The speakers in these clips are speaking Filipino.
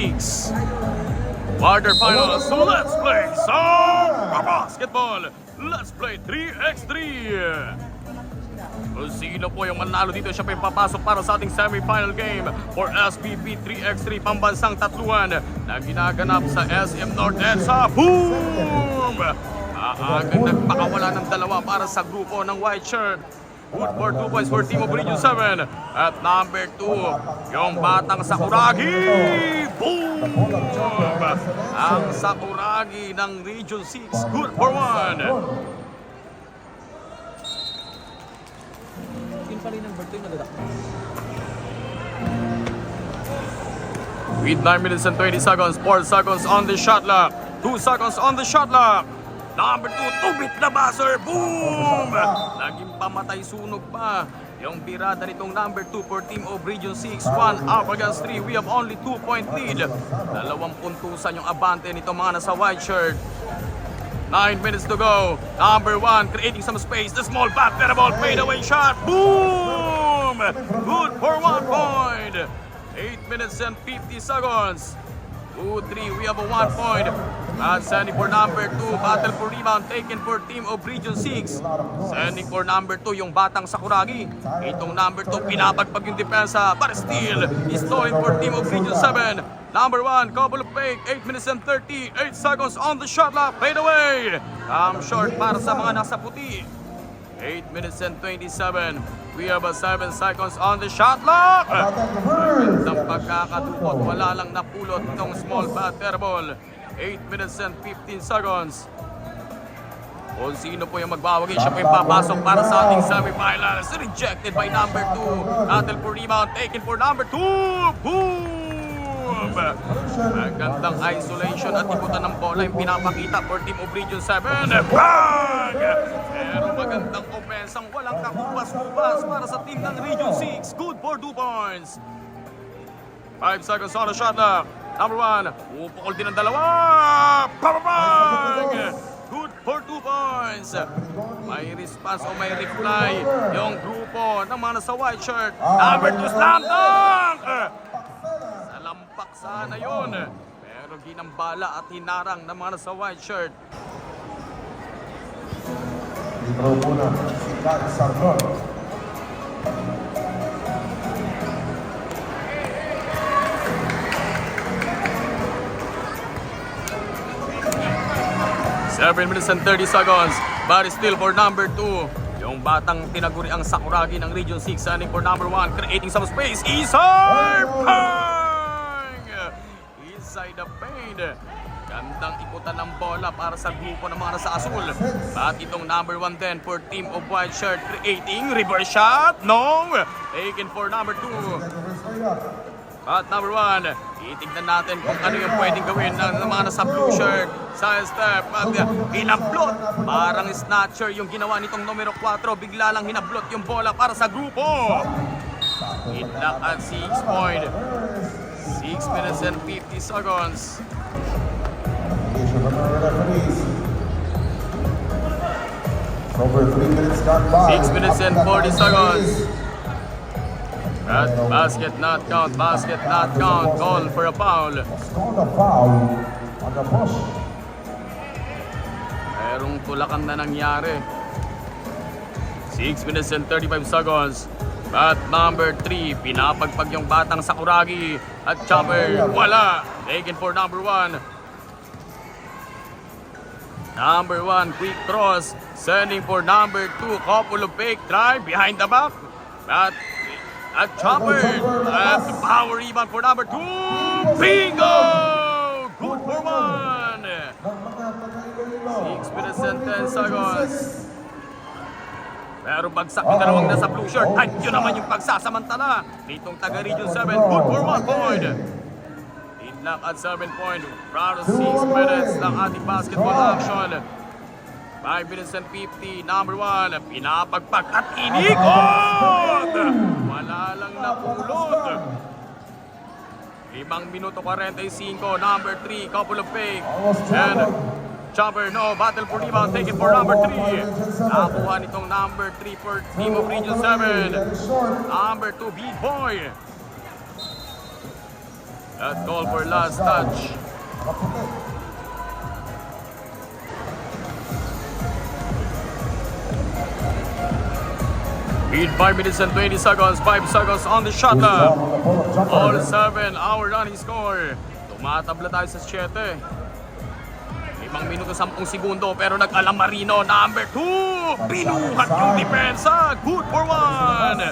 6. Quarterfinals, so let's play some basketball. Let's play 3x3. Kung sino po yung manalo dito, siya pa yung papasok para sa ating semifinal game for SPP 3x3 pambansang tatluhan na ginaganap sa SM North EDSA. Boom! Maagang nagpakawala ng dalawa para sa grupo ng white shirt. Good for 2 points for Team of Region 7. At number 2, yung batang Sakuragi. Boom! Ang Sakuragi ng Region 6. Good for 1. With 9 minutes and 20 seconds, 4 seconds on the shot clock, 2 seconds on the shot clock. Number 2, tubit na buzzer. Boom! Naging pamatay sunog pa yung birada nitong number 2 for Team of Region 6. 1 up against 3. We have only 2-point lead. 2 puntusan yung abante nitong mga nasa white shirt. 9 minutes to go. Number 1 creating some space. The small back ball fade away shot. Boom! Good for 1 point. 8 minutes and 50 seconds. 2-3, we have a 1 point. And sending for number 2, battle for rebound taken for Team of Region 6. Sending for number 2, yung batang Sakuragi. Itong number 2, pinapagpag yung depensa, but still, stolen for Team of Region 7. Number 1, couple of fake, 8 minutes and 38 seconds on the shot clock, fade away. Short para sa mga nasa puti. 8 minutes and 27. We have a 7 seconds on the shot clock. Magandang pagkakadupot. Wala lang napulot itong small batter ball. 8 minutes and 15 seconds. Kung sino po yung magbawagi, siya po yung papasok para sa ating semifinals. Rejected by number 2. Battle for rebound taken for number 2. Boom! Magandang isolation at ikutan ng bola yung pinapakita for Team of Region 7. Bang! Pero magandang opensang walang kakupas-kupas para sa team ng Region 6. Good for 2 points. 5 seconds on the shot clock. Number 1, upukol din ang dalawa. Bang! Good for 2 points. May response o may reply yung grupo ng mga nasa white shirt. Number 2, slam dunk! Lampak sana yun. Pero ginambala at hinarang ng mga nasa white shirt. Libro muna si Kyle Sarnon. Seven minutes and 30 seconds. But still for number 2. Yung batang tinaguri ang Sakuragi ng Region 6. Sending for number 1. Creating some space. Isar! Inside the paint. Gandang ikutan ng bola para sa grupo ng mga nasa asul. At itong number 1 din for Team of White Shirt. Creating reverse shot. No! Taken for number 2. At number 1, itignan natin kung ano yung pwedeng gawin ng mga nasa blue shirt. Sa step at hinablot. Parang snatcher yung ginawa nitong numero 4. Bigla lang hinablot yung bola para sa grupo. Hit-lock at 6 point. 6 minutes and 50 seconds. 6 minutes and 40 seconds. At basket not count, basket not count. Call for a foul. Called a foul on the push. Merong tulakan na nangyari. 6 minutes and 35 seconds. At number 3, pinapagpag yung batang Sakuragi. At Chopper, wala. Taken for number 1. Number 1, quick cross. Sending for number 2, couple of fake drive behind the back. At Chopper, at the power rebound for number 2. Bingo! Good for 1. 6 minutes and 10 seconds. Pero bagsak yung dalawang nasa blue shirt. At yun naman yung pagsasamantala nitong taga Region 7. Good for 1 point. Hit-lock at 7 point. Proud of 6 minutes ng ating basketball action. 5 minutes and 50. Number 1, pinapagpag at inikot! Wala lang napulot. 5 minuto 45. Number 3, couple of fake. And Chopper, no, battle for rebound, take it for number 3. Nakuha nitong number 3 for Team of Region 7. Number 2, Big Boy. At call for last touch. Nakaputi. Lead 5 minutes and 20 seconds. 5 seconds on the shot Good clock. job on the ball of jumper. All 7, our running score. Tumatabla tayo sa 7. 5 minuto 10 segundo pero nag-alam Marino. Number 2, pinuhat yung depensa. Good for 1.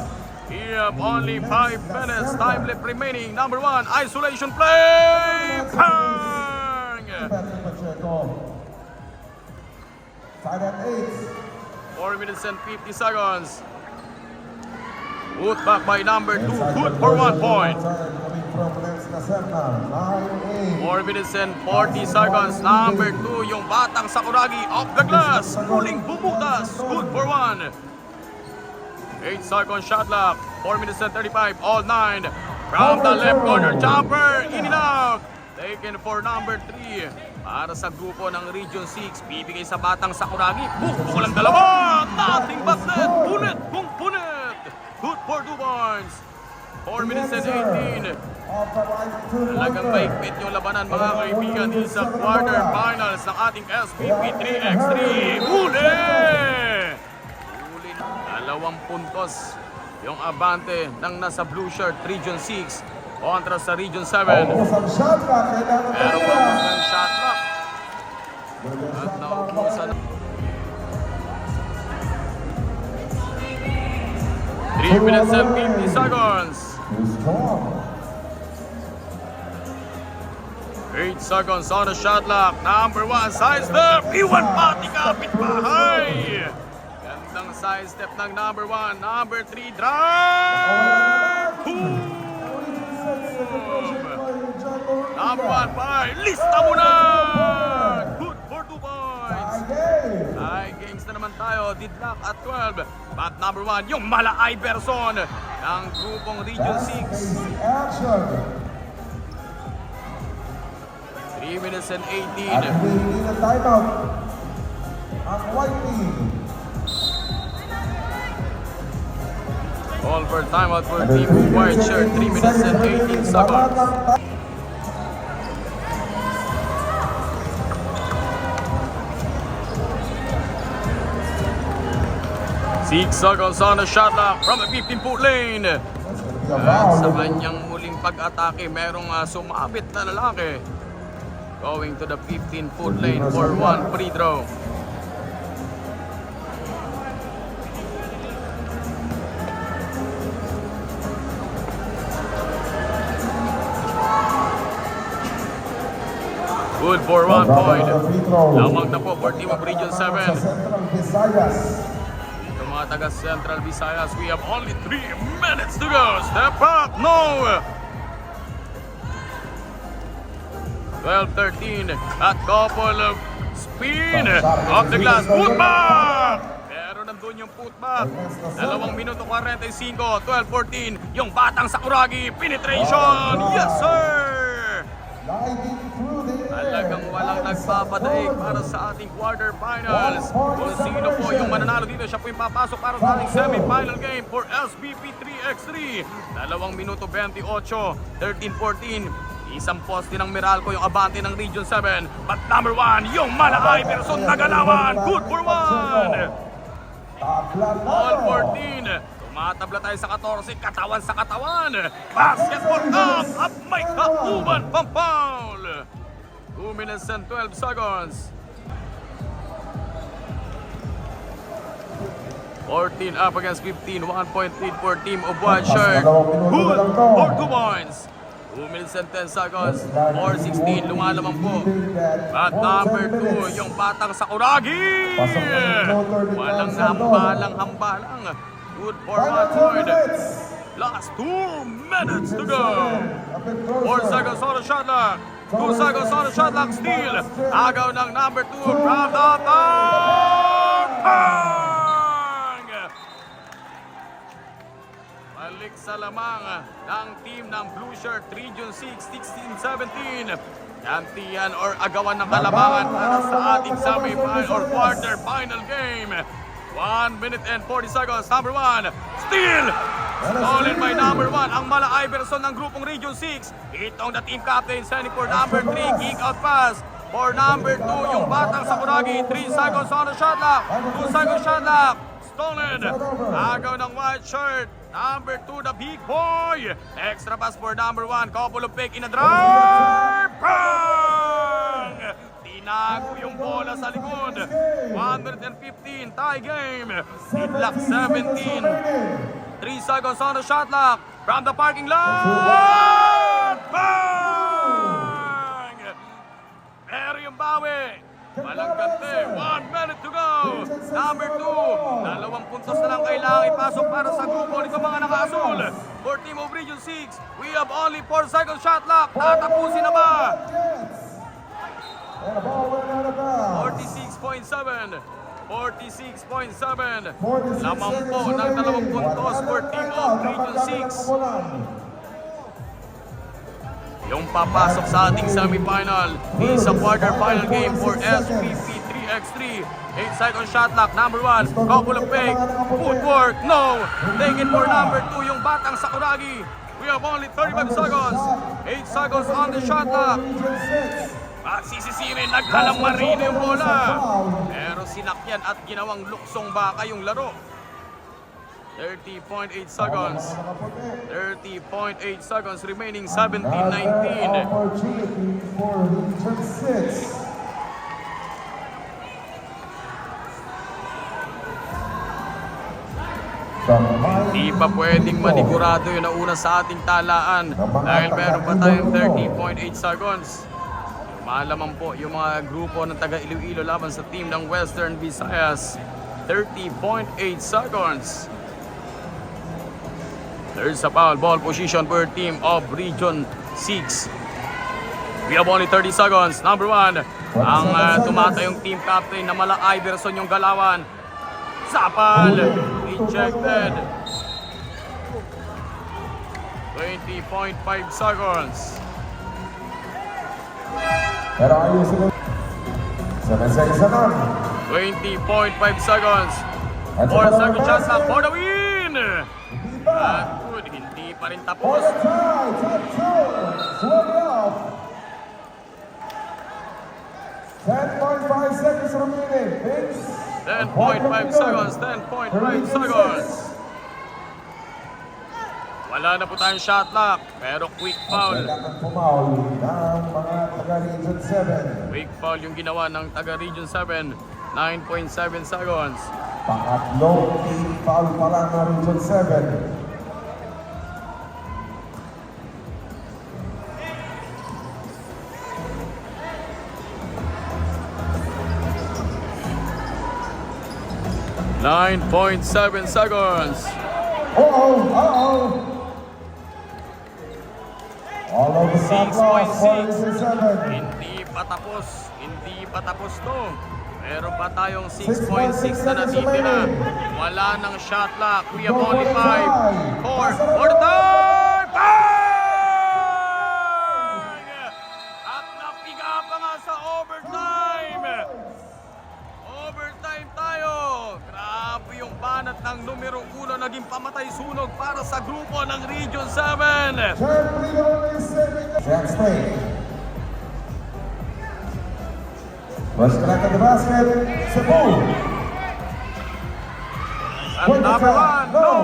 We have only 5 minutes. Time left remaining. Number 1, isolation play. Bang! Patrick Pacheco. Tied at 8. 4 minutes and 50 seconds. Put back by number 2. Good for 1 point. Coming from Lens Caserna. 9-8. 4 minutes and 40 seconds. Number 2, yung batang Sakuragi off the glass. Muling bumutas. Good for 1. 8 seconds shot clock. 4 minutes and 35. All 9. From the left corner jumper. In and out. Taken for number 3. Para sa grupo ng Region 6. Bibigay sa batang Sakuragi. Bukbuk lang dalawa. Nothing but net. Punit kung punit. Good for 2 points. 4 minutes and 18. Talagang maigpit yung labanan mga kaibigan dito sa quarterfinals ng ating SPP 3x3. Huli! Huli na 2 puntos yung abante ng nasa blue shirt Region 6 kontra sa Region 7. Almost ang shot clock. Kailangan Pero tayo. vamos ng shot clock. Good At shot naubusan clock. 3 minutes and 50 seconds. He's strong. 8 seconds on the shot clock. Number 1, side step. Iwan pati kapit bahay. Gandang side step ng number 1. Number 3, drive. Boom! Number 1, by lista mo na. Good for 2 points. High games na naman tayo. Didlock at 12. But number 1, yung Mala Iverson ng grupong Region 6. Action. 3 minutes and 18. At hindi na timeout. Ang white team. All for timeout for Team White Shirt. 3 minutes and 18 seconds. 6 seconds on the shot clock from the 15-foot lane. At sa kanyang muling pag-atake, merong sumabit na lalaki. Going to the 15-foot lane for 1 free throw. Good for 1 point. Lamang na po for Team of Region 7. Central Visayas. Ito mga taga Central Visayas, we have only 3 minutes to go. Step up, no! 12-13 at couple of spin off the glass. Put back! Pero nandun yung put back. 2 minuto 45, 12-14. Yung batang Sakuragi, penetration! Yes, sir! Diving through the air. Talagang walang nagpapadaig para sa ating quarterfinals. Kung sino po yung mananalo dito, siya po yung papasok para sa ating semi-final game for SBP 3x3. 2 minuto 28, 13-14. Isang poste ng Meralco yung abante ng Region 7. But number 1, yung Mala Iverson nagalawan. Good for 1. All 14. Tumatabla tayo sa 14, katawan sa katawan. Basketball up, up may kauban, pang-foul. 2 minutes and 12 seconds. 14 up against 15, 1 point lead for Team of White Shirt. Good for 2 points. 2 minutes and 10 seconds. 4-16, lumalaman po. At number 2, yung batang Sakuragi. Walang hambalang. Good for 1 point. Last 2 minutes to go. 4 seconds on the shot clock. 2 seconds on the shot clock. Steal. Agaw ng number 2 from the top. Bang! Balik sa lamang ng team ng Blue Shirt Region 6, 16-17. Gantian or agawan ng kalamangan para sa ating semi-final or quarter-final game. 1 minute and 40 seconds. Number 1, steal! Stolen by number 1, ang Mala Iverson ng grupong Region 6. Itong the team captain, sending for number 3, kick out pass. For number 2, yung Batang Sakuragi. 3 seconds on the shot clock. 2 seconds shot clock. Stolen. Agaw ng white shirt. Number 2, the big boy. Extra pass for number 1. Couple of pick in a drive. Bang! Tinago yung bola sa likod. 115, tie game. Sidlak 17. 3 seconds on the shot clock from the parking lot. Bang! Pero yung bawi. Walang kante. 1 minute to go. Number 2. 2 puntos na lang kailangan ipasok para sa grupo nito mga naka-asul. For team of Region 6, we have only 4 seconds shot clock. Tatapusin na ba? 46.7. 46.7. Lamang po ng 2 puntos for team of Region 6. Yung papasok sa ating semifinal is a quarterfinal game for SPP 3x3. 8 second shot clock, number 1, couple of fake, footwork, no. Taken for number 2, yung Batang Sakuragi. We have only 35 seconds. 8 seconds on the shot clock. At sisisirin, naghalang marino yung bola. Pero sinakyan at ginawang luksong baka yung laro. 30.8 seconds. 30.8 seconds remaining, 17-19. Opportunity for Region 6. Hindi pa pwedeng manigurado yung nauna sa ating talaan dahil meron pa tayong 30.8 seconds. Malaman po yung mga grupo ng taga Iloilo laban sa team ng Western Visayas. 30.8 seconds. There's a foul ball position for team of Region 6. We have only 30 seconds. Number 1, ang tumatayong team captain na Mala Iverson yung galawan. Sapal, ejected. 20.5 seconds. Pero ayusin mo. 7 seconds na lang. 20.5 seconds. 4 seconds shot clock for the win. At good, hindi pa rin tapos. 10.5 seconds remaining. 10.5 seconds, 10.5 seconds. Wala na po tayong shot clock, pero quick foul. Kailangan pumaul ng mga taga-Region 7. Quick foul yung ginawa ng taga Region 7. 9.7 seconds. Pangatlong team foul pa lang ng Region 7. .7 seconds. All of the shot clock for Region 7. Hindi pa tapos to. Meron pa tayong 6.6 na natitira. Wala nang shot clock. We have only 5, 4, for the time! Bang! At napiga pa nga sa overtime. Overtime tayo. Grabe yung banat ng numero 1 naging pamatay sunog para sa grupo ng Region 7. Jack Slade. First connect at the basket. Cebu. At number 1, no.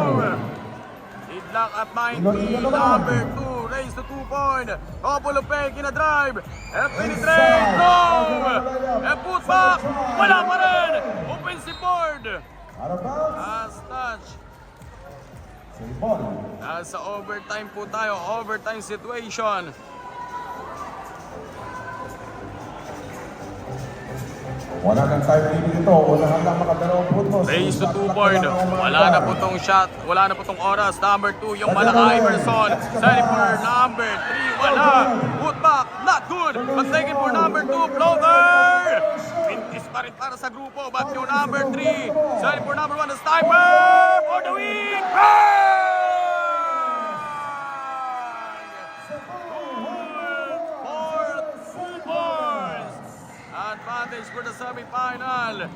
Idlak at 90. Number 2, raise to 2-point. Couple of fake in a drive. And penetrate, no. And put back. Wala pa rin. Offensive board. Out of bounds. Last touch. Cebu. Nasa overtime po tayo. Overtime situation. Wala nang time limit ito. Unahan lang makadalawang puntos. Raise to 2-point. Wala na po tong shot. Wala na po tong oras. Number 2, yung Mala Iverson. Setting for number 3. Wala. Put back. Not good. But taken for number 2. Floater. Pintis pa rin para sa grupo. But yung number 3. Setting for number 1. The sniper. For the win. Advantage for the semifinal.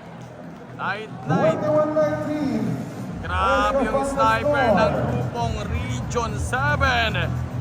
Night. 21-19. Grabe yung sniper ng grupong Region 7.